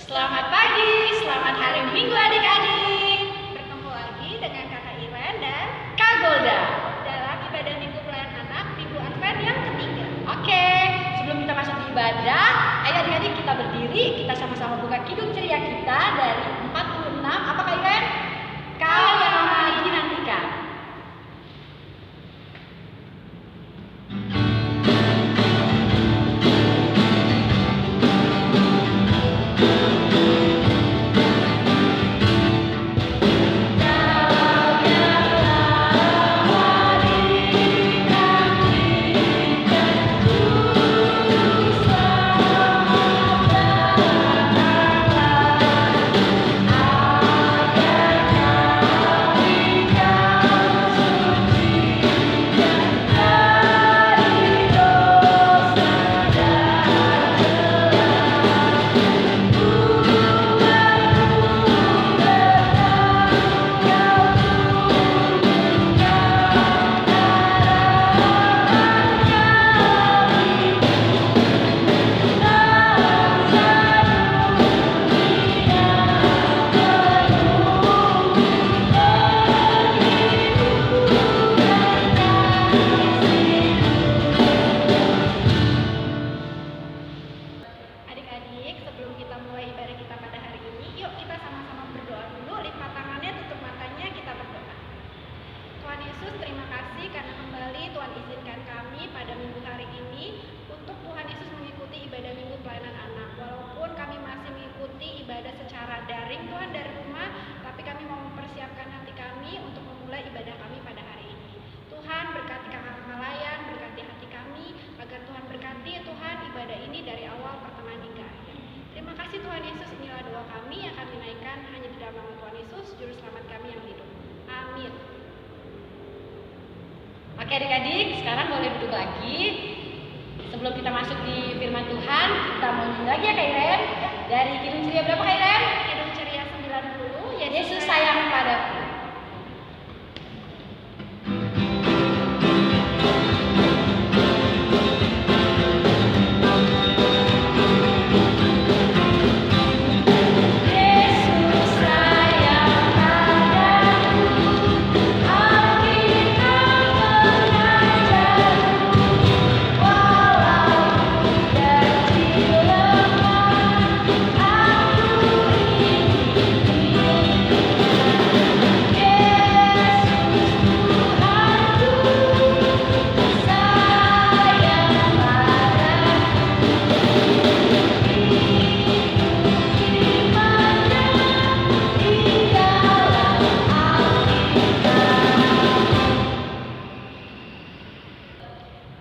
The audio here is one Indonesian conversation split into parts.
Selamat pagi, selamat hari Minggu adik-adik. Bertemu lagi dengan Kakak Iren dan Kak Golda dalam ibadah Minggu Pelayanan Anak Minggu Advent yang ketiga. Oke, sebelum kita masuk di ibadah, ayo adik-adik kita berdiri, kita sama-sama buka kidung ceria kita dari 46. Apa Kak Iren? Kau yang lama dinantikan. Adik-adik, sebelum kita mulai ibadah kita pada hari ini, yuk kita sama-sama berdoa dulu. Lipat tangannya, tutup matanya, kita berdoa. Tuhan Yesus, terima kasih karena kembali Tuhan izinkan kami pada minggu hari ini untuk Tuhan Yesus mengikuti ibadah Minggu Pelayanan Anak. Walaupun kami masih mengikuti ibadah secara daring Tuhan dari rumah, tapi kami mau mempersiapkan hati kami untuk memulai ibadah kami pada hari ini. Tuhan berkati kakak Malayan, berkati hati kami, agar Tuhan berkati Tuhan ibadah ini dari awal pertengahan hingga akhir. Terima kasih Tuhan Yesus, inilah doa kami yang akan dinaikkan hanya di dalam nama Tuhan Yesus, Juru Selamat kami yang hidup. Amin. Oke adik-adik, sekarang boleh duduk lagi. Sebelum kita masuk di firman Tuhan, kita mau nyanyi lagi ya Kak Iren. Dari kidung ceria berapa Kak Iren? Kidung ceria 90, Yesus sayang padaku.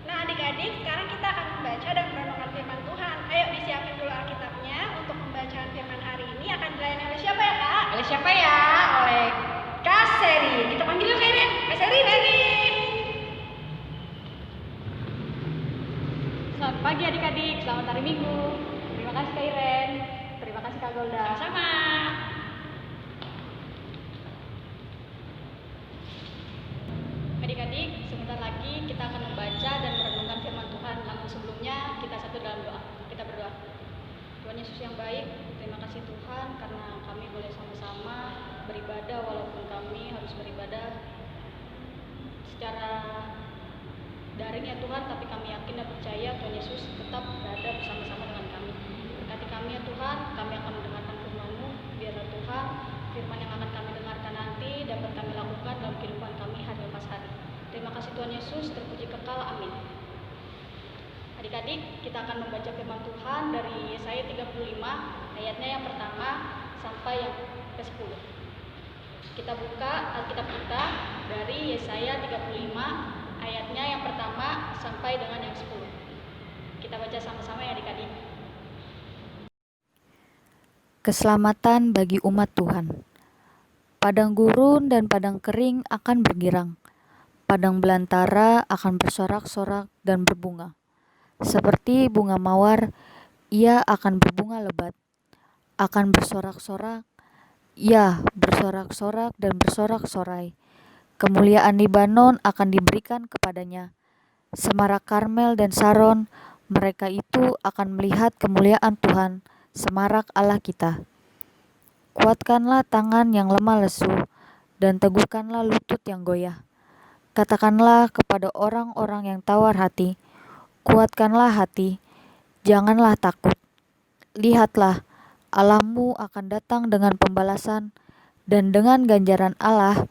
Nah adik-adik, sekarang kita akan membaca dan merenungkan firman Tuhan. Ayo disiapin dulu Alkitabnya untuk pembacaan firman hari ini akan dilayani oleh siapa ya Kak? Oleh siapa ya? Oleh Kak Seri. Kita panggil yuk Kak Iren. Kak Seri, sini. Selamat pagi adik-adik, selamat hari Minggu. Terima kasih Kak Iren, terima kasih Kak Golda. Sama-sama. Adik-adik, sebentar lagi kita akan membaca dan merenungkan firman Tuhan. Namun sebelumnya kita satu dalam doa. Kita berdoa. Tuhan Yesus yang baik, terima kasih Tuhan karena kami boleh sama-sama beribadah walaupun kami harus beribadah secara daring ya Tuhan, tapi kami yakin dan percaya Tuhan Yesus tetap berada bersama-sama dengan kami. Berkati kami ya Tuhan, kami akan mendengarkan firman-Mu. Biarlah Tuhan, firman yang akan kami dengarkan nanti dapat kami lakukan dalam kehidupan kami hari lepas hari. Terima kasih Tuhan Yesus, terpuji kekal, amin. Adik-adik, kita akan membaca firman Tuhan dari Yesaya 35, ayatnya yang pertama sampai yang ke-10. Kita buka Alkitab kita dari Yesaya 35, ayatnya yang pertama sampai dengan yang 10. Kita baca sama-sama ya adik-adik. Keselamatan bagi umat Tuhan. Padang gurun dan padang kering akan bergirang. Padang belantara akan bersorak-sorak dan berbunga. Seperti bunga mawar, ia akan berbunga lebat. Akan bersorak-sorak, ya bersorak-sorak dan bersorak-sorai. Kemuliaan Libanon akan diberikan kepadanya. Semarak Karmel dan Saron, mereka itu akan melihat kemuliaan Tuhan, semarak Allah kita. Kuatkanlah tangan yang lemah lesu, dan teguhkanlah lutut yang goyah. Katakanlah kepada orang-orang yang tawar hati, kuatkanlah hati, janganlah takut. Lihatlah, Allahmu akan datang dengan pembalasan, dan dengan ganjaran Allah,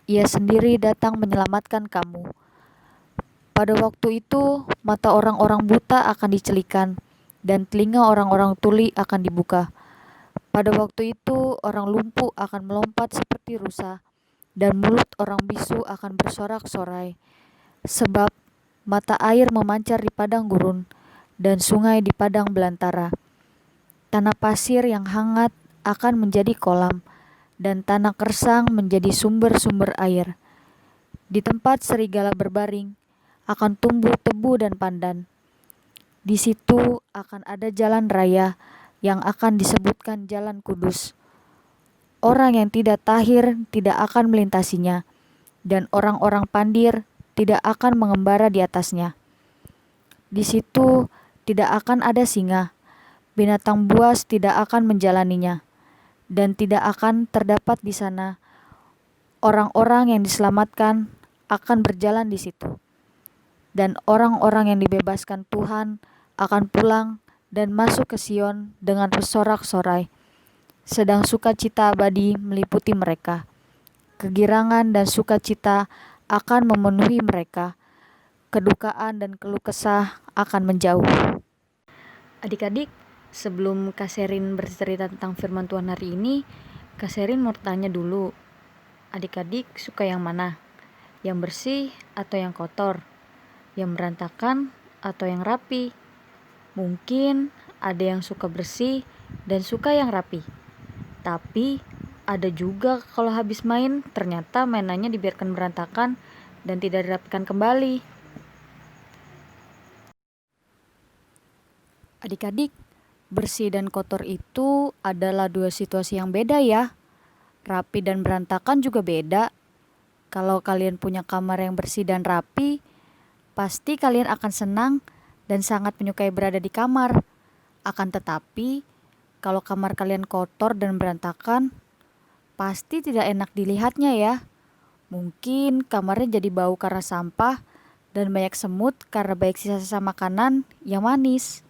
Ia sendiri datang menyelamatkan kamu. Pada waktu itu, mata orang-orang buta akan dicelikan, dan telinga orang-orang tuli akan dibuka. Pada waktu itu, orang lumpuh akan melompat seperti rusa, dan mulut orang bisu akan bersorak-sorai. Sebab mata air memancar di padang gurun, dan sungai di padang belantara. Tanah pasir yang hangat akan menjadi kolam, dan tanah kersang menjadi sumber-sumber air. Di tempat serigala berbaring, akan tumbuh tebu dan pandan. Di situ akan ada jalan raya yang akan disebutkan Jalan Kudus. Orang yang tidak tahir tidak akan melintasinya, dan orang-orang pandir tidak akan mengembara di atasnya. Di situ tidak akan ada singa, binatang buas tidak akan menjalaninya, dan tidak akan terdapat di sana orang-orang yang diselamatkan akan berjalan di situ. Dan orang-orang yang dibebaskan Tuhan akan pulang dan masuk ke Sion dengan bersorak-sorai, sedang sukacita abadi meliputi mereka. Kegirangan dan sukacita akan memenuhi mereka. Kedukaan dan keluh kesah akan menjauh. Adik-adik, sebelum Kak Sherin bercerita tentang firman Tuhan hari ini, Kak Sherin mau tanya dulu. Adik-adik suka yang mana? Yang bersih atau yang kotor? Yang berantakan atau yang rapi? Mungkin ada yang suka bersih dan suka yang rapi. Tapi ada juga kalau habis main ternyata mainannya dibiarkan berantakan dan tidak dirapikan kembali. Adik-adik, bersih dan kotor itu adalah dua situasi yang beda ya. Rapi dan berantakan juga beda. Kalau kalian punya kamar yang bersih dan rapi, pasti kalian akan senang dan sangat menyukai berada di kamar. Akan tetapi, kalau kamar kalian kotor dan berantakan, pasti tidak enak dilihatnya ya. Mungkin kamarnya jadi bau karena sampah dan banyak semut karena banyak sisa-sisa makanan yang manis.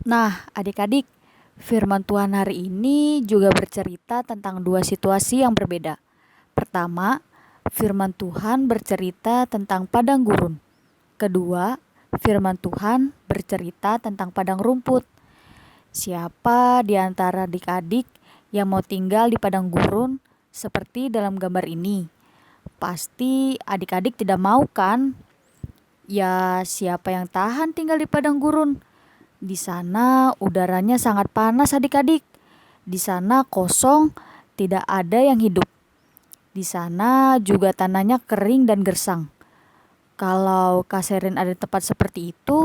Nah, adik-adik, firman Tuhan hari ini juga bercerita tentang dua situasi yang berbeda. Pertama, firman Tuhan bercerita tentang padang gurun. Kedua, firman Tuhan bercerita tentang padang rumput. Siapa di antara adik-adik yang mau tinggal di padang gurun seperti dalam gambar ini? Pasti adik-adik tidak mau kan? Ya, siapa yang tahan tinggal di padang gurun? Di sana udaranya sangat panas adik-adik. Di sana kosong, tidak ada yang hidup. Di sana juga tanahnya kering dan gersang. Kalau Kak Sherin ada di tempat seperti itu,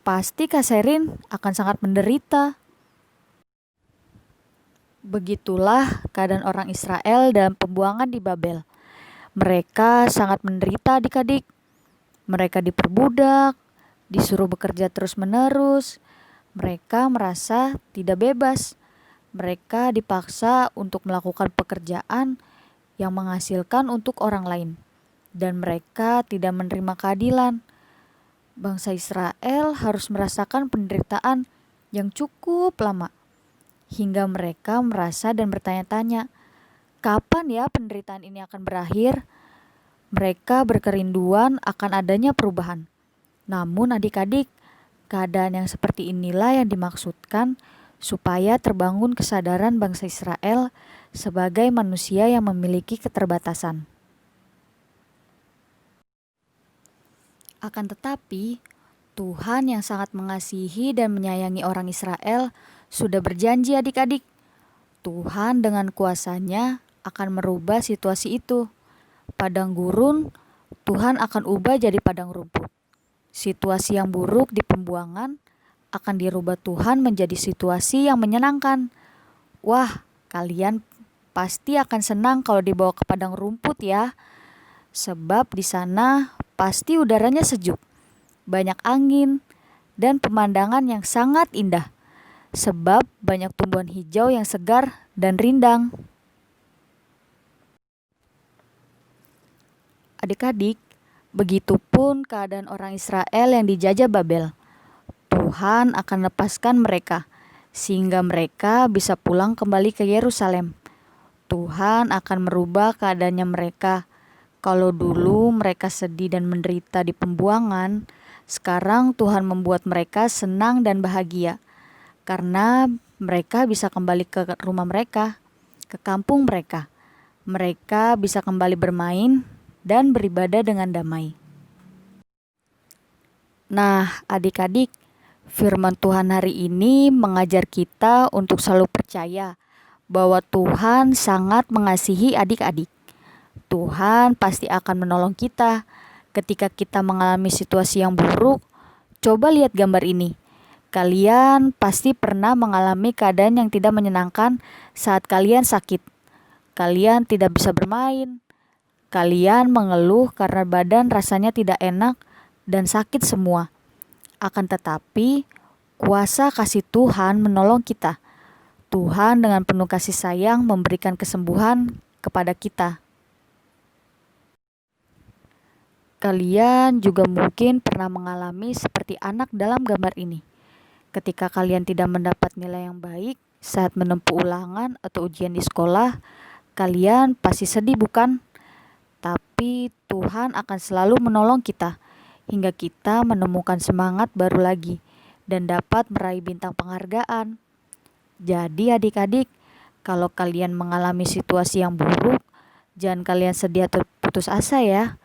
pasti Kak Sherin akan sangat menderita. Begitulah keadaan orang Israel dalam pembuangan di Babel. Mereka sangat menderita adik-adik. Mereka diperbudak, disuruh bekerja terus-menerus. Mereka merasa tidak bebas. Mereka dipaksa untuk melakukan pekerjaan yang menghasilkan untuk orang lain, dan mereka tidak menerima keadilan. Bangsa Israel harus merasakan penderitaan yang cukup lama, hingga mereka merasa dan bertanya-tanya, kapan ya penderitaan ini akan berakhir? Mereka berkerinduan akan adanya perubahan. Namun adik-adik, keadaan yang seperti inilah yang dimaksudkan supaya terbangun kesadaran bangsa Israel sebagai manusia yang memiliki keterbatasan. Akan tetapi, Tuhan yang sangat mengasihi dan menyayangi orang Israel sudah berjanji adik-adik, Tuhan dengan kuasa-Nya akan merubah situasi itu. Padang gurun, Tuhan akan ubah jadi padang rumput. Situasi yang buruk di pembuangan akan dirubah Tuhan menjadi situasi yang menyenangkan. Wah, kalian pasti akan senang kalau dibawa ke padang rumput ya. Sebab di sana pasti udaranya sejuk, banyak angin, dan pemandangan yang sangat indah, sebab banyak tumbuhan hijau yang segar dan rindang. Adik-adik, begitupun keadaan orang Israel yang dijajah Babel. Tuhan akan lepaskan mereka, sehingga mereka bisa pulang kembali ke Yerusalem. Tuhan akan merubah keadaannya mereka. Kalau dulu mereka sedih dan menderita di pembuangan, sekarang Tuhan membuat mereka senang dan bahagia, karena mereka bisa kembali ke rumah mereka, ke kampung mereka. Mereka bisa kembali bermain dan beribadah dengan damai. Nah, adik-adik, firman Tuhan hari ini mengajar kita untuk selalu percaya bahwa Tuhan sangat mengasihi adik-adik. Tuhan pasti akan menolong kita ketika kita mengalami situasi yang buruk. Coba lihat gambar ini. Kalian pasti pernah mengalami keadaan yang tidak menyenangkan saat kalian sakit. Kalian tidak bisa bermain. Kalian mengeluh karena badan rasanya tidak enak dan sakit semua. Akan tetapi, kuasa kasih Tuhan menolong kita. Tuhan dengan penuh kasih sayang memberikan kesembuhan kepada kita. Kalian juga mungkin pernah mengalami seperti anak dalam gambar ini. Ketika kalian tidak mendapat nilai yang baik saat menempuh ulangan atau ujian di sekolah, kalian pasti sedih, bukan? Tapi Tuhan akan selalu menolong kita hingga kita menemukan semangat baru lagi dan dapat meraih bintang penghargaan. Jadi adik-adik, kalau kalian mengalami situasi yang buruk, jangan kalian sedih atau putus asa ya.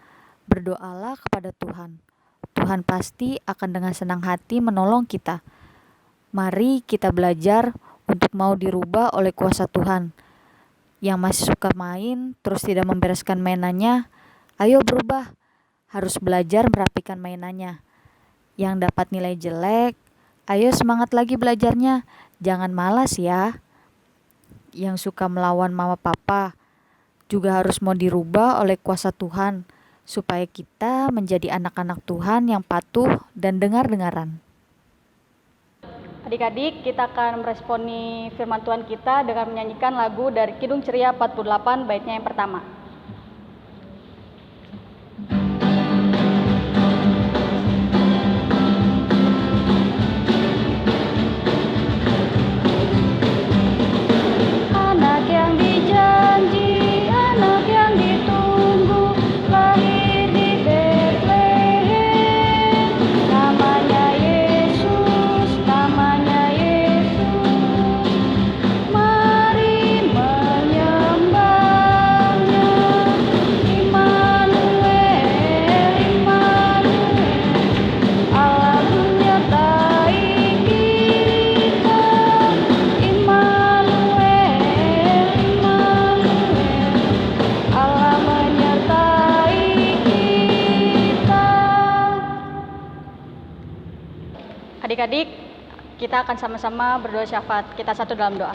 Berdoalah kepada Tuhan. Tuhan pasti akan dengan senang hati menolong kita. Mari kita belajar untuk mau dirubah oleh kuasa Tuhan. Yang masih suka main terus tidak membereskan mainannya, ayo berubah. Harus belajar merapikan mainannya. Yang dapat nilai jelek, ayo semangat lagi belajarnya. Jangan malas ya. Yang suka melawan mama papa juga harus mau dirubah oleh kuasa Tuhan, supaya kita menjadi anak-anak Tuhan yang patuh dan dengar-dengaran. Adik-adik, kita akan meresponi firman Tuhan kita dengan menyanyikan lagu dari Kidung Ceria 48 baitnya yang pertama. Anak yang dijanji, anak yang ditunggu, lahir di Betlehem. Namanya Yesus, namanya Yesus. Mari menyembahnya. Immanuel, Immanuel. Allah menyertai kita. Immanuel, Immanuel. Allah menyertai kita. Adik-adik, kita akan sama-sama berdoa syafaat. Kita satu dalam doa.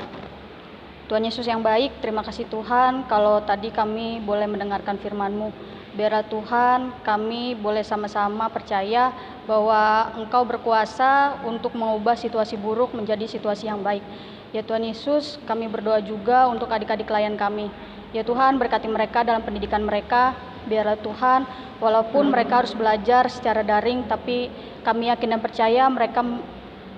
Tuhan Yesus yang baik, terima kasih Tuhan kalau tadi kami boleh mendengarkan firman-Mu. Biarlah Tuhan kami boleh sama-sama percaya bahwa Engkau berkuasa untuk mengubah situasi buruk menjadi situasi yang baik. Ya Tuhan Yesus, kami berdoa juga untuk adik-adik klien kami. Ya Tuhan, berkati mereka dalam pendidikan mereka. Biarlah Tuhan, walaupun mereka harus belajar secara daring, tapi kami yakin dan percaya mereka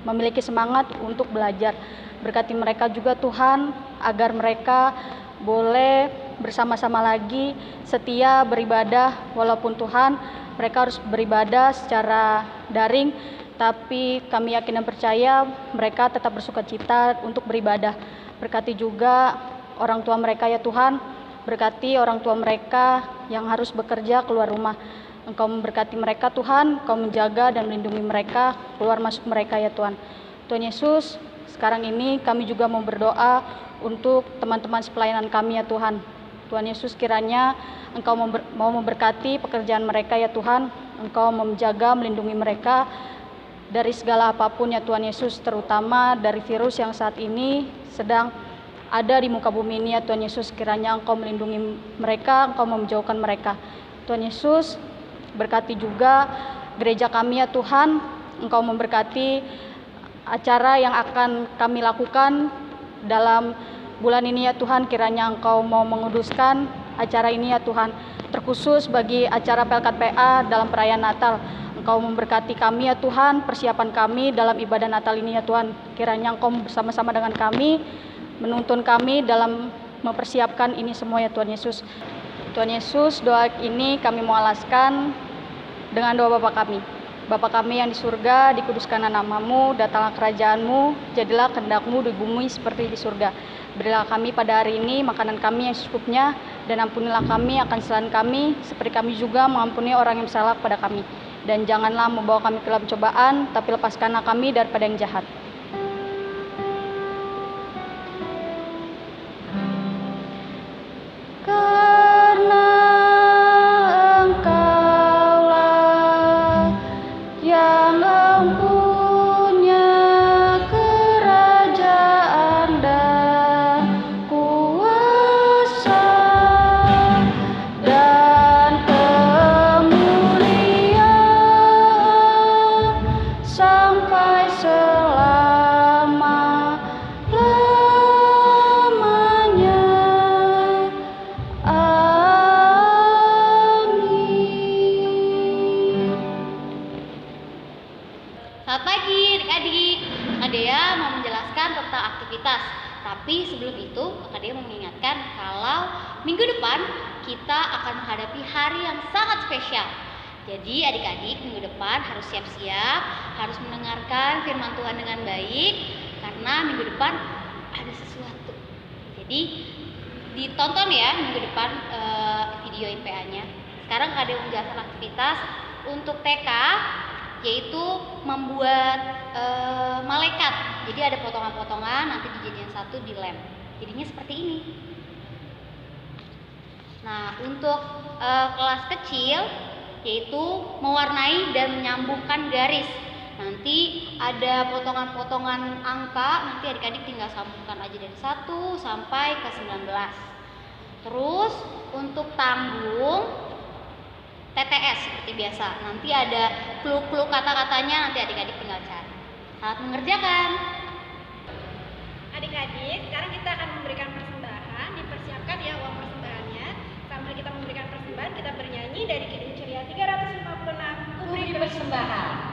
memiliki semangat untuk belajar. Berkati mereka juga Tuhan, agar mereka boleh bersama-sama lagi setia beribadah, walaupun Tuhan mereka harus beribadah secara daring, tapi kami yakin dan percaya mereka tetap bersukacita untuk beribadah. Berkati juga orang tua mereka ya Tuhan, berkati orang tua mereka yang harus bekerja keluar rumah. Engkau memberkati mereka Tuhan, Engkau menjaga dan melindungi mereka, keluar masuk mereka ya Tuhan. Tuhan Yesus, sekarang ini kami juga mau berdoa untuk teman-teman sepelayanan kami ya Tuhan. Tuhan Yesus, kiranya Engkau mau memberkati pekerjaan mereka ya Tuhan. Engkau menjaga, melindungi mereka dari segala apapun ya Tuhan Yesus, terutama dari virus yang saat ini sedang ada di muka bumi ini ya Tuhan Yesus. Kiranya Engkau melindungi mereka, Engkau menjauhkan mereka. Tuhan Yesus, berkati juga gereja kami ya Tuhan. Engkau memberkati acara yang akan kami lakukan dalam bulan ini ya Tuhan. Kiranya Engkau mau menguduskan acara ini ya Tuhan, terkhusus bagi acara Pelkat PA dalam perayaan Natal. Engkau memberkati kami ya Tuhan, persiapan kami dalam ibadah Natal ini ya Tuhan. Kiranya Engkau bersama-sama dengan kami, menuntun kami dalam mempersiapkan ini semua ya Tuhan Yesus. Tuhan Yesus, doa ini kami mau alaskan dengan doa Bapa kami. Bapa kami yang di surga, dikuduskanlah namamu, datanglah kerajaanmu, jadilah kehendak-Mu di bumi seperti di surga. Berilah kami pada hari ini makanan kami yang secukupnya, dan ampunilah kami akan kesalahan kami, seperti kami juga mengampuni orang yang bersalah kepada kami. Dan janganlah membawa kami ke dalam cobaan, tapi lepaskanlah kami daripada yang jahat. Karena Engkaulah yang mempunyai kerajaan dan kuasa dan kemuliaan sampai selama-lamanya. Amin. Selamat pagi adik-adik. Kak Dea mau menjelaskan tentang aktivitas. Tapi sebelum itu, Kak Dea mau mengingatkan kalau minggu depan kita akan menghadapi hari yang sangat spesial. Jadi adik-adik minggu depan harus siap-siap, harus mendengarkan firman Tuhan dengan baik, karena minggu depan ada sesuatu. Jadi ditonton ya minggu depan video IPA-nya. Sekarang Kak Dea menjelaskan aktivitas untuk TK, yaitu membuat malaikat. Jadi ada potongan-potongan, nanti dijadikan satu di lem. Jadinya seperti ini. Nah, untuk kelas kecil, yaitu mewarnai dan menyambungkan garis. Nanti ada potongan-potongan angka, nanti adik-adik tinggal sambungkan aja dari 1 sampai ke 19. Terus untuk tanggung TTS seperti biasa. Nanti ada clue-clue kata-katanya, nanti adik-adik tinggal cari. Selamat mengerjakan. Adik-adik, sekarang kita akan memberikan persembahan. Dipersiapkan ya uang persembahannya. Sambil kita memberikan persembahan, kita bernyanyi dari Kidung Ceria 356. Kuberi persembahan.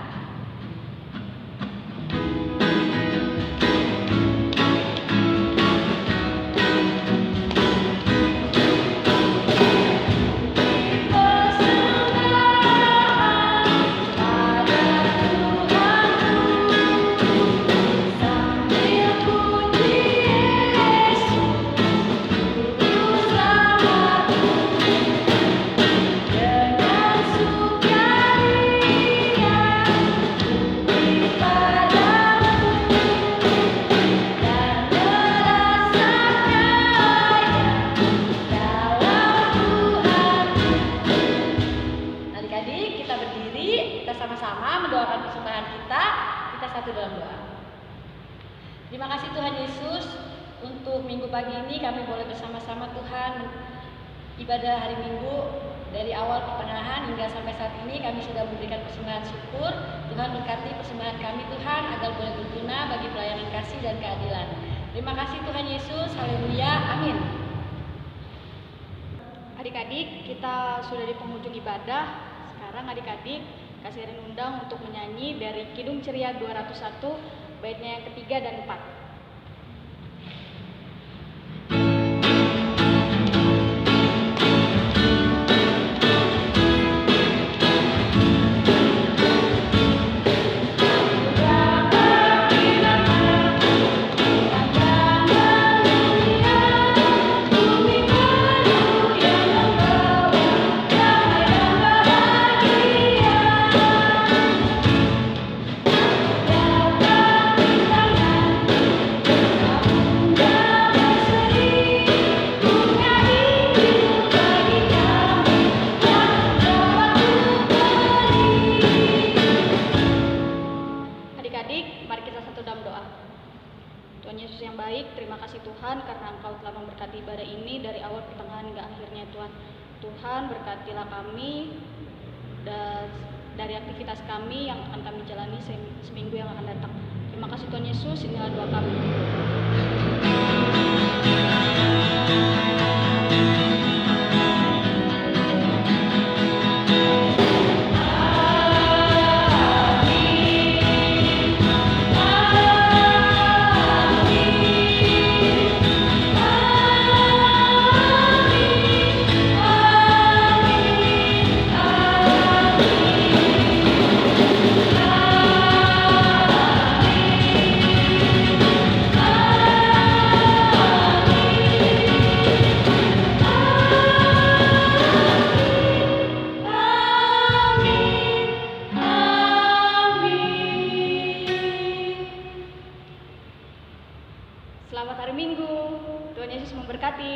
Adik-adik, kita berdiri, kita sama-sama mendoakan persembahan kita. Kita satu dalam doa. Terima kasih Tuhan Yesus, untuk minggu pagi ini kami boleh bersama-sama Tuhan ibadah hari Minggu. Dari awal pertengahan hingga sampai saat ini kami sudah memberikan persembahan syukur. Tuhan berkati persembahan kami Tuhan, agar boleh berguna bagi pelayanan kasih dan keadilan. Terima kasih Tuhan Yesus, haleluya, amin. Adik-adik, kita sudah di penghujung ibadah. Sekarang adik-adik kasih undang untuk menyanyi dari Kidung Ceria 201, baitnya yang ketiga dan 4. Tuhan Yesus yang baik, terima kasih Tuhan karena Engkau telah memberkati ibadah ini dari awal pertengahan hingga akhirnya Tuhan. Tuhan berkatilah kami dari aktivitas kami yang akan kami jalani seminggu yang akan datang. Terima kasih Tuhan Yesus, inilah doa kami. Selamat hari Minggu. Tuhan Yesus memberkati.